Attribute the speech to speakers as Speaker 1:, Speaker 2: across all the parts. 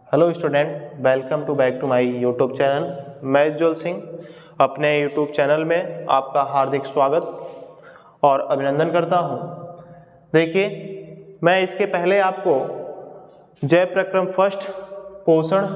Speaker 1: Hello student, welcome to back to my YouTube channel. मैं उज्ज्वल सिंह अपने YouTube channel में आपका हार्दिक स्वागत और अभिनंदन करता हूं। देखिए, मैं इसके पहले आपको जय प्रक्रम फर्स्ट पोषण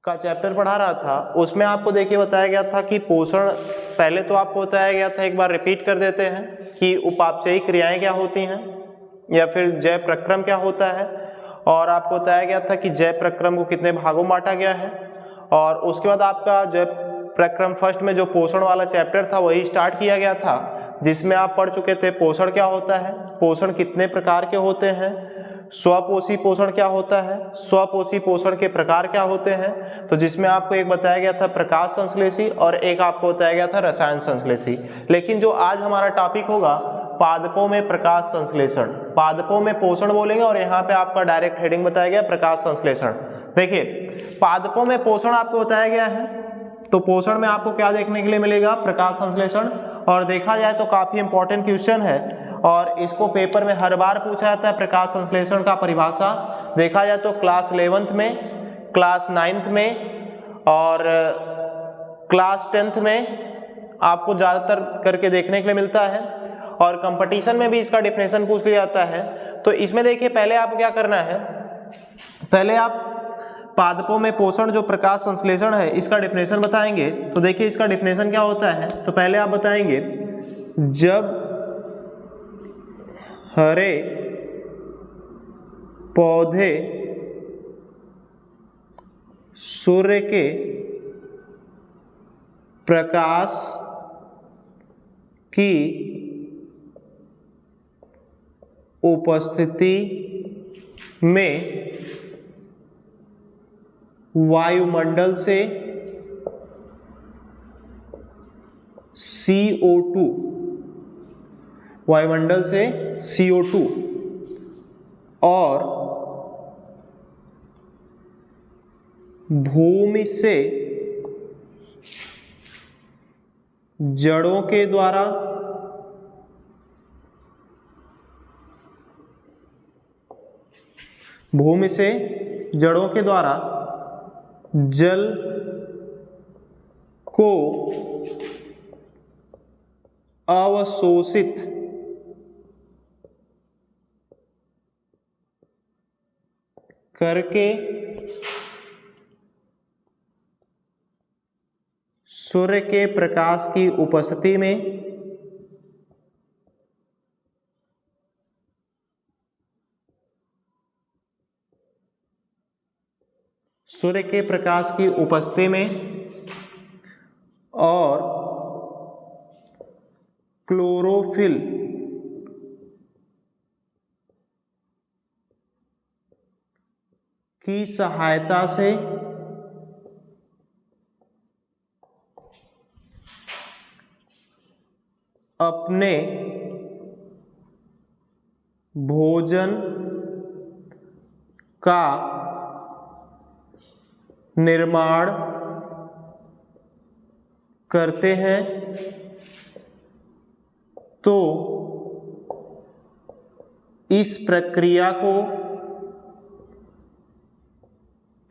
Speaker 1: का चैप्टर पढ़ा रहा था। उसमें आपको देखिए बताया गया था कि पोषण, पहले तो आपको बताया गया था, एक बार रिपीट कर देते हैं कि उपापचयी क्रियाएं क्या होती हैं या फिर जय प्रक्रम क्या होता है, और आपको बताया गया था कि जय प्रक्रम को कितने भागों में बांटा गया है। और उसके बाद आपका जय प्रक्रम फर्स्ट में जो पोषण वाला चैप्टर था वही स्टार्ट किया गया था, जिसमें आप पढ़ चुके थे पोषण क्या होता है, पोषण कितने प्रकार के होते हैं, स्वपोषी पोषण क्या होता है, स्वपोषी पोषण के प्रकार क्या होते हैं। तो जिसमें आपको एक बताया गया था प्रकाश संश्लेषी और एक आपको बताया गया था रसायन संश्लेषी। लेकिन जो आज हमारा टॉपिक होगा पादपों में प्रकाश संश्लेषण, पादपों में पोषण बोलेंगे और यहाँ पे आपका डायरेक्ट हेडिंग बताया गया प्रकाश संश्लेषण। देखिए, पादपों में पोषण आपको बताया गया है, तो पोषण में आपको क्या देखने के लिए मिलेगा, प्रकाश संश्लेषण। और देखा जाए तो काफी इंपॉर्टेंट क्वेश्चन है और इसको पेपर में हर बार पूछा जाता है। प्रकाश संश्लेषण का परिभाषा देखा जाए तो क्लास 11th में, क्लास 9th में और क्लास 10th में आपको ज्यादातर करके देखने के लिए मिलता है, और कंपटीशन में भी इसका डेफिनेशन पूछ लिया जाता है। तो इसमें देखिए, पहले आपको क्या करना है, पहले आप पादपों में पोषण जो प्रकाश संश्लेषण है इसका डेफिनेशन बताएंगे। तो देखिए इसका डेफिनेशन क्या होता है, तो पहले आप बताएंगे जब हरे पौधे सूर्य के प्रकाश की उपस्थिति में वायुमंडल से CO2, वायुमंडल से CO2 और भूमि से जड़ों के द्वारा जल को अवशोषित करके सूर्य के प्रकाश की उपस्थिति में और क्लोरोफिल की सहायता से अपने भोजन का निर्माण करते हैं। तो इस प्रक्रिया को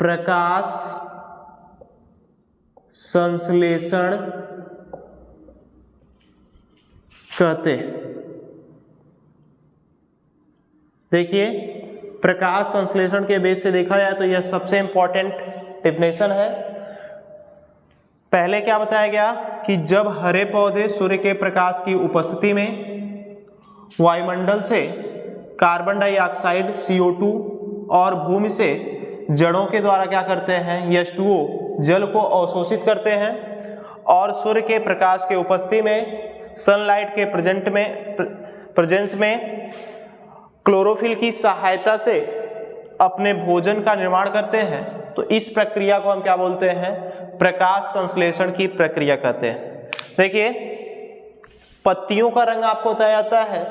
Speaker 1: प्रकाश संश्लेषण कहते हैं। देखिए, प्रकाश संश्लेषण के बेस से देखा जाए तो यह सबसे इंपॉर्टेंट डेफिनेशन है। पहले क्या बताया गया कि जब हरे पौधे सूर्य के प्रकाश की उपस्थिति में वायुमंडल से कार्बन डाइऑक्साइड CO2 और भूमि से जड़ों के द्वारा क्या करते हैं, H2O जल को अवशोषित करते हैं, और सूर्य के प्रकाश के उपस्थिति में सनलाइट के प्रेजेंस में क्लोरोफिल की सहायता से अपने भोजन का निर्माण करते हैं। तो इस प्रक्रिया को हम क्या बोलते हैं, प्रकाश संश्लेषण की प्रक्रिया कहते हैं। देखिए, पत्तियों का रंग आपको बताया जाता है,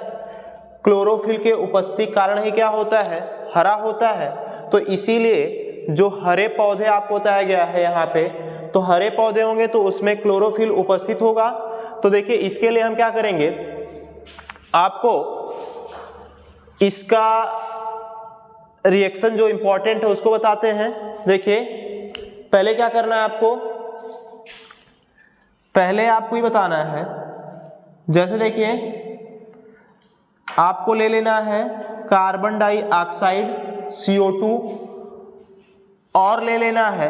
Speaker 1: क्लोरोफिल के उपस्थिति कारण ही क्या होता है, हरा होता है। तो इसीलिए जो हरे पौधे आपको बताया गया है यहाँ पे, तो हरे पौधे होंगे तो उसमें क्लोरोफिल उपस्थित होगा। तो देखिए इसके लिए हम क्या करेंगे, आपको इसका रिएक्शन जो इंपॉर्टेंट है उसको बताते हैं। देखिए पहले क्या करना है आपको, पहले आपको ही बताना है, जैसे देखिए आपको ले लेना है कार्बन डाइऑक्साइड CO2 और ले लेना है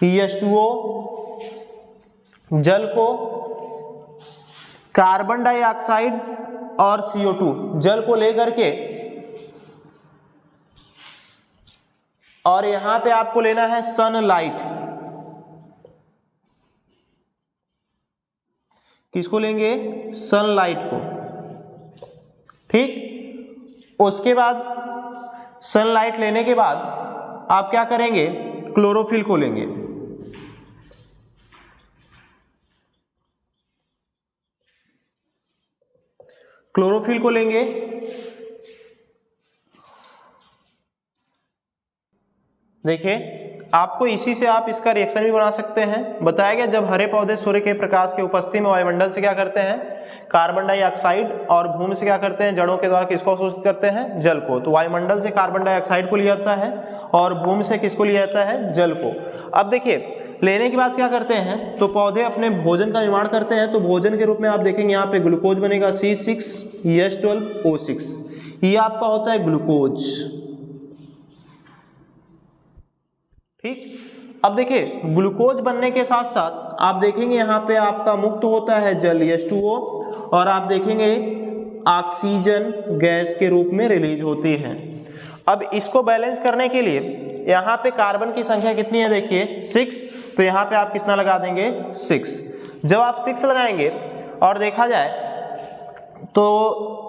Speaker 1: H2O जल को, कार्बन डाइऑक्साइड और CO2 जल को लेकर के, और यहां पे आपको लेना है सनलाइट। किसको लेंगे? सनलाइट को। ठीक, उसके बाद सनलाइट लेने के बाद आप क्या करेंगे? क्लोरोफिल को लेंगे। क्लोरोफिल को लेंगे, देखिए आपको इसी से आप इसका रिएक्शन भी बना सकते हैं। बताया गया जब हरे पौधे सूर्य के प्रकाश की उपस्थिति में वायुमंडल से क्या करते हैं? कार्बन डाइऑक्साइड, और भूमि से क्या करते हैं? जड़ों के द्वारा किसको अवशोषित करते हैं? जल को। तो वायुमंडल से कार्बन डाइऑक्साइड को लिया जाता है और भूमि से किसको लिया जाता है? जल को। अब देखिए लेने के बाद क्या करते हैं? तो पौधे अपने भोजन का निर्माण करते हैं। तो भोजन के रूप में आप देखेंगे यहाँ पे ग्लूकोज बनेगा C6H12O6, ये आपका होता है ग्लूकोज। ठीक, अब देखिए ग्लूकोज बनने के साथ साथ आप देखेंगे यहाँ पे आपका मुक्त होता है जल H2O, और आप देखेंगे ऑक्सीजन गैस के रूप में रिलीज होती है। अब इसको बैलेंस करने के लिए यहाँ पे कार्बन की संख्या कितनी है? देखिए 6, तो यहाँ पे आप कितना लगा देंगे? 6। जब आप 6 लगाएंगे और देखा जाए तो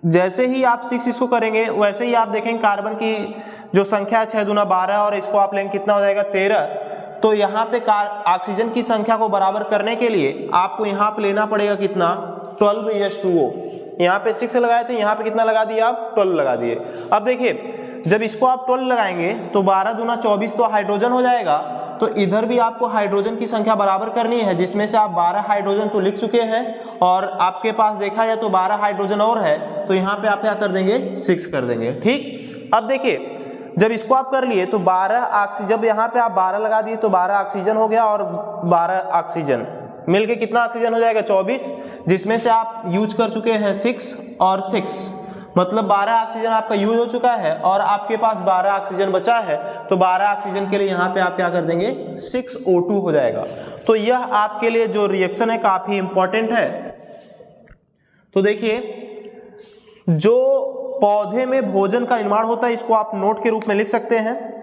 Speaker 1: जैसे ही आप 6 इसको करेंगे वैसे ही आप देखेंगे कार्बन की जो संख्या है 6 दूना 12, और इसको आप लेंगे कितना हो जाएगा? 13। तो यहाँ पे ऑक्सीजन की संख्या को बराबर करने के लिए आपको यहाँ पे लेना पड़ेगा कितना? 12H2O। यहाँ पे 6 लगाए थे, यहाँ पे कितना लगा दिया आप? 12 लगा दिए। अब देखिए जब इसको आप 12 लगाएंगे तो 12 दूना 24 तो हाइड्रोजन हो जाएगा। तो इधर भी आपको हाइड्रोजन की संख्या बराबर करनी है, जिसमें से आप 12 हाइड्रोजन तो लिख चुके हैं और आपके पास देखा जाए तो 12 हाइड्रोजन और है, तो यहाँ पे आप क्या कर देंगे? 6 कर देंगे। ठीक, अब देखिए जब इसको आप कर लिए तो 12 ऑक्सीजन, जब यहाँ पे आप 12 लगा दिए तो 12 ऑक्सीजन हो गया और 12 ऑक्सीजन मिलके कितना ऑक्सीजन हो जाएगा? 24, जिसमें से आप यूज कर चुके हैं 6 और 6, मतलब 12 ऑक्सीजन आपका यूज हो चुका है और आपके पास 12 ऑक्सीजन बचा है। तो 12 ऑक्सीजन के लिए यहाँ पे आप क्या कर देंगे? 6O2 हो जाएगा। तो यह आपके लिए जो रिएक्शन है काफी इंपॉर्टेंट है। तो देखिए जो पौधे में भोजन का निर्माण होता है इसको आप नोट के रूप में लिख सकते हैं।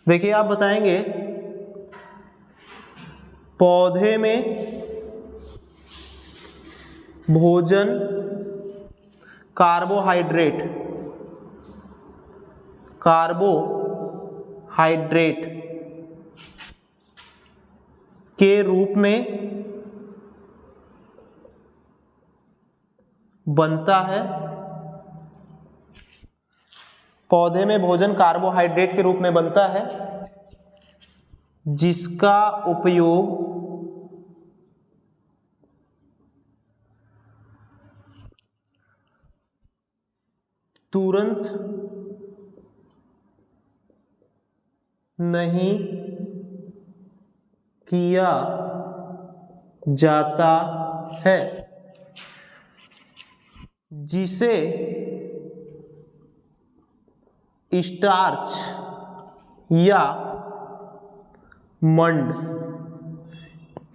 Speaker 1: देखिए आप बताएंगे पौधे में भोजन कार्बोहाइड्रेट के रूप में बनता है। पौधे में भोजन कार्बोहाइड्रेट के रूप में बनता है, जिसका उपयोग तुरंत नहीं किया जाता है, जिसे स्टार्च या मंड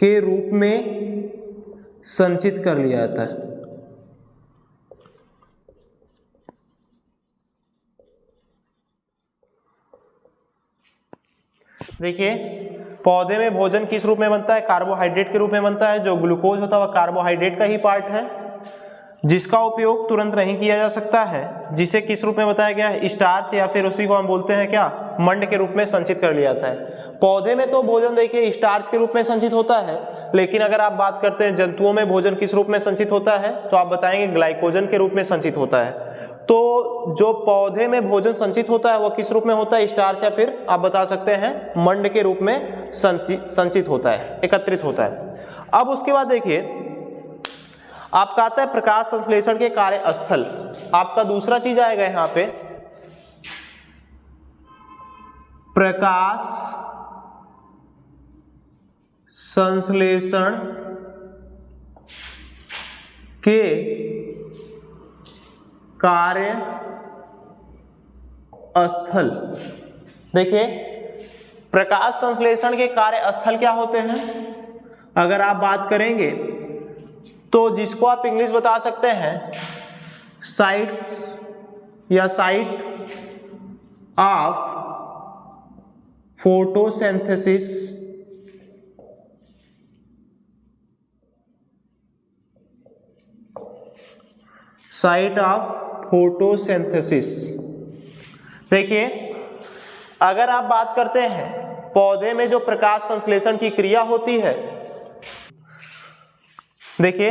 Speaker 1: के रूप में संचित कर लिया जाता है। देखिए पौधे में भोजन किस रूप में बनता है? कार्बोहाइड्रेट के रूप में बनता है। जो ग्लूकोज होता है वह कार्बोहाइड्रेट का ही पार्ट है, जिसका उपयोग तुरंत नहीं किया जा सकता है, जिसे किस रूप में बताया गया है? स्टार्च, या फिर उसी को हम बोलते हैं क्या? मंड के रूप में संचित कर लिया जाता है। पौधे में तो भोजन देखिए स्टार्च के रूप में संचित होता है, लेकिन अगर आप बात करते हैं जंतुओं में भोजन किस रूप में संचित होता है, तो आप बताएंगे ग्लाइकोजन के रूप में संचित होता है। तो जो पौधे में भोजन संचित होता है वो किस रूप में होता है, स्टार्च या फिर आप बता सकते हैं मंड के रूप में संचित होता है, एकत्रित होता है। अब उसके बाद देखिए आपका आता है प्रकाश संश्लेषण के कार्यस्थल। आपका दूसरा चीज आएगा यहां पे प्रकाश संश्लेषण के कार्य स्थल। देखिए प्रकाश संश्लेषण के कार्य स्थल क्या होते हैं, अगर आप बात करेंगे तो जिसको आप इंग्लिश बता सकते हैं साइट्स या site of photosynthesis, site of photosynthesis. देखिए अगर आप बात करते हैं पौधे में जो प्रकाश संश्लेषण की क्रिया होती है, देखिए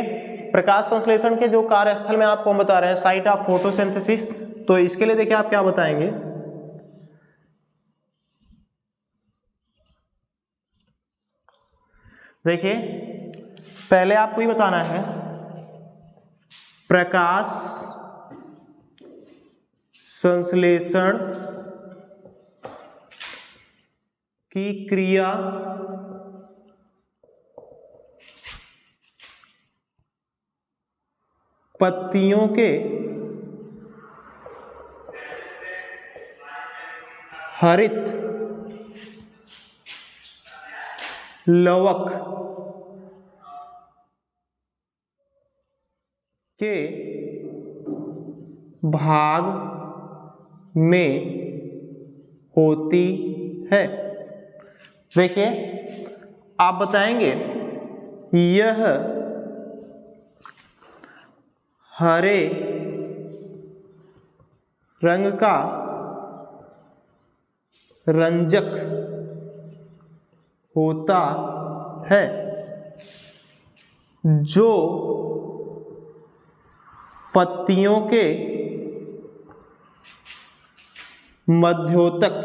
Speaker 1: प्रकाश संश्लेषण के जो कार्यस्थल में आपको हम बता रहे हैं साइट ऑफ फोटोसिंथेसिस, तो इसके लिए देखिए आप क्या बताएंगे, देखिए पहले आपको ये बताना है प्रकाश संश्लेषण की क्रिया पत्तियों के हरित लवक के भाग में होती है। देखिए आप बताएंगे यह हरे रंग का रंजक होता है जो पत्तियों के मध्योतक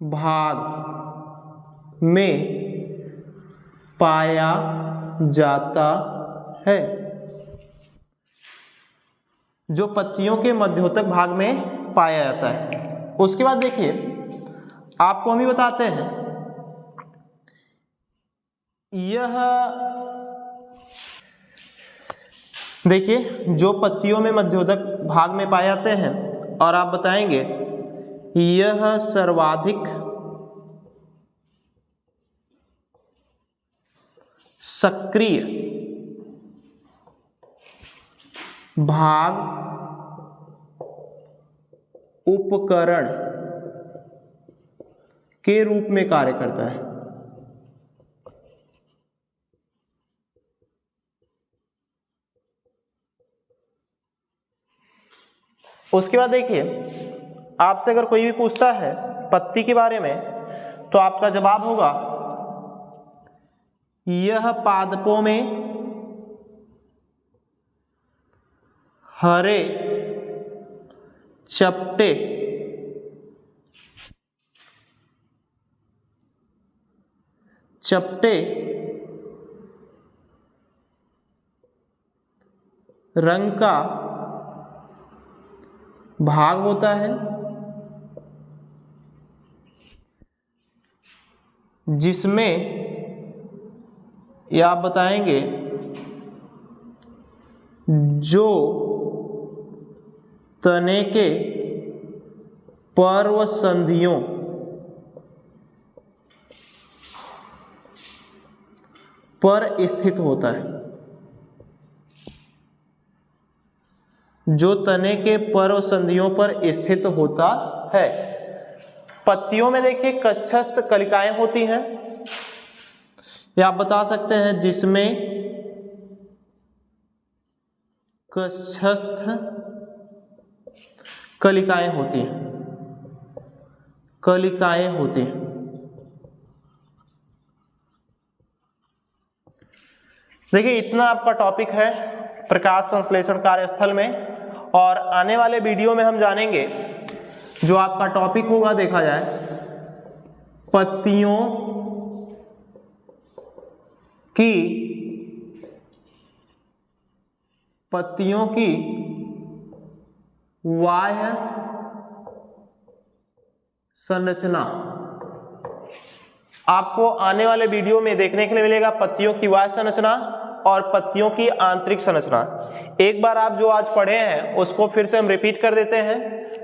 Speaker 1: भाग में पाया जाता है, जो पत्तियों के मध्योतक भाग में पाया जाता है। उसके बाद देखिए आपको हम ही बताते हैं यह, देखिए जो पत्तियों में मध्योतक भाग में पाए जाते हैं, और आप बताएंगे यह सर्वाधिक सक्रिय भाग उपकरण के रूप में कार्य करता है। उसके बाद देखिए आपसे अगर कोई भी पूछता है पत्ती के बारे में तो आपका जवाब होगा यह पादपों में हरे चपटे रंग का भाग होता है, जिसमें या आप बताएंगे जो तने के पर्व संधियों पर स्थित होता है, जो तने के पर्व संधियों पर स्थित होता है। पत्तियों में देखिए कक्षस्थ कलिकाएं होती हैं, या आप बता सकते हैं जिसमें कक्षस्थ कलिकाएं होती हैं, कलिकाएं होती हैं। देखिए इतना आपका टॉपिक है प्रकाश संश्लेषण कार्यस्थल में, और आने वाले वीडियो में हम जानेंगे जो आपका टॉपिक होगा, देखा जाए पत्तियों की बाह्य संरचना। आपको आने वाले वीडियो में देखने के लिए मिलेगा पत्तियों की बाह्य संरचना और पत्तियों की आंतरिक संरचना। एक बार आप जो आज पढ़े हैं उसको फिर से हम रिपीट कर देते हैं।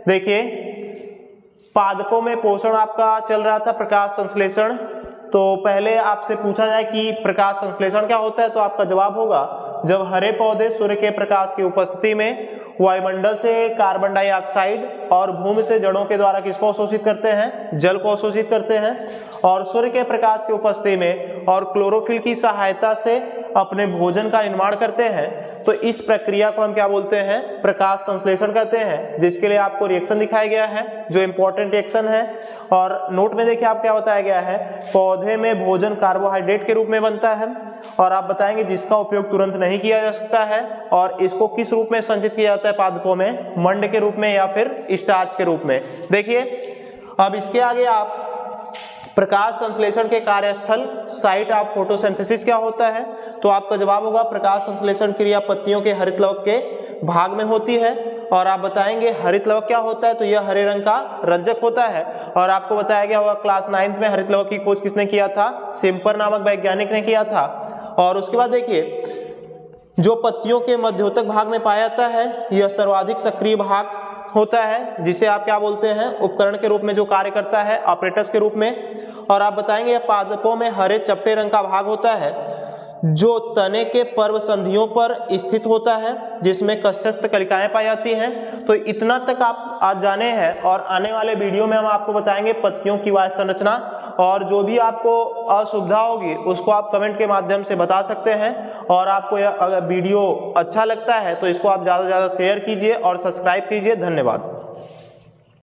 Speaker 1: देखिए पादपों में पोषण आपका चल रहा था प्रकाश संश्लेषण, तो पहले आपसे पूछा जाए कि प्रकाश संश्लेषण क्या होता है, तो आपका जवाब होगा जब हरे पौधे सूर्य के प्रकाश की उपस्थिति में वायुमंडल से कार्बन डाइऑक्साइड और भूमि से जड़ों के द्वारा किसको अवशोषित करते हैं, जल को अवशोषित करते हैं, और सूर्य के प्रकाश की उपस्थिति में और क्लोरोफिल की सहायता से अपने भोजन का निर्माण करते हैं। तो इस प्रक्रिया को हम क्या बोलते हैं, प्रकाश संश्लेषण कहते हैं, जिसके लिए आपको रिएक्शन दिखाया गया है जो इंपॉर्टेंट रिएक्शन है। और नोट में देखिए आप क्या बताया गया है, पौधे में भोजन कार्बोहाइड्रेट के रूप में बनता है, और आप बताएंगे जिसका उपयोग तुरंत नहीं किया जा सकता है, और इसको किस रूप में संचित किया जाता है पादपों में, मंड के रूप में या फिर स्टार्च के रूप में। देखिए अब इसके आगे आप प्रकाश संश्लेषण के कार्यस्थल साइट ऑफ फोटोसिंथेसिस क्या होता है, तो आपका जवाब होगा प्रकाश संश्लेषण क्रिया पत्तियों के हरित लवक के भाग में होती है। और आप बताएंगे हरित लवक क्या होता है, तो यह हरे रंग का रंजक होता है। और आपको बताया गया होगा क्लास 9th में हरित लवक की खोज किसने किया था, सिम्पर नामक वैज्ञानिक ने किया था। और उसके बाद देखिए जो पत्तियों के मध्योतक भाग में पाया जाता है यह सर्वाधिक सक्रिय भाग होता है, जिसे आप क्या बोलते हैं, उपकरण के रूप में जो कार्य करता है, ऑपरेटर्स के रूप में। और आप बताएंगे पादपों में हरे चपटे रंग का भाग होता है जो तने के पर्व संधियों पर स्थित होता है, जिसमें कक्षस्थ कलिकाएं पाई जाती हैं। तो इतना तक आप आज जाने हैं, और आने वाले वीडियो में हम आपको बताएंगे पत्तियों की बाह्य संरचना, और जो भी आपको असुविधा होगी उसको आप कमेंट के माध्यम से बता सकते हैं। और आपको अगर वीडियो अच्छा लगता है तो इसको आप ज़्यादा से ज़्यादा शेयर कीजिए और सब्सक्राइब कीजिए। धन्यवाद।